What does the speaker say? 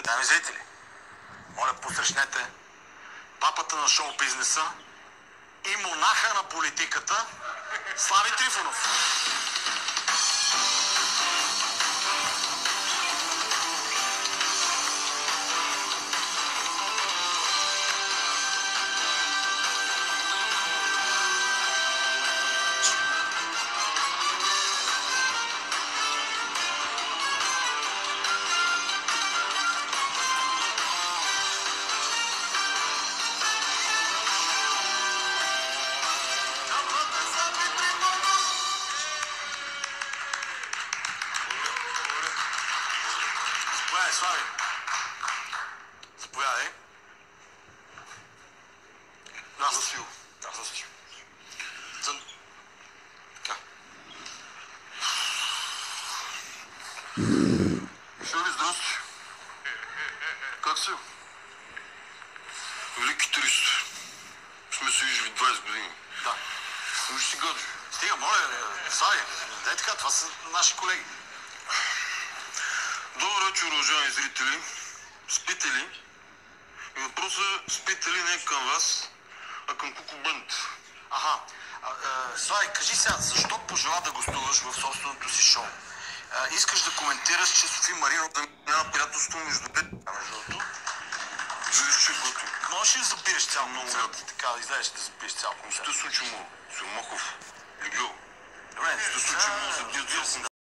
Уважаеми зрители, моля посрещнете папата на шоу-бизнеса и монаха на политиката Слави Трифонов. Слави, заповядай. Аз за Сил. Така. Сили, здрасти. Как си? Велики китарист. Сме се виждали 20 години. Да. Виж си гадже. Стига, моля, Слави, дай така, това са наши колеги. Добър вечер, уважаеми зрители. Спите ли? И въпросът е, спите ли не към вас, а към Куку Бенд. Аха. Слави, кажи сега, защо пожела да гостуваш в собственото си шоу? Искаш да коментираш, че Софи Маринов Да няма приятелство между двете. между другото. Виждаш, че готви. Можеш ли да забираш цял Много концерт? Така да излезеш да забиеш цял концерт. Естествено, че мога. Сирмахов. Любил. Добре, Естествено, че мога да забия цял да.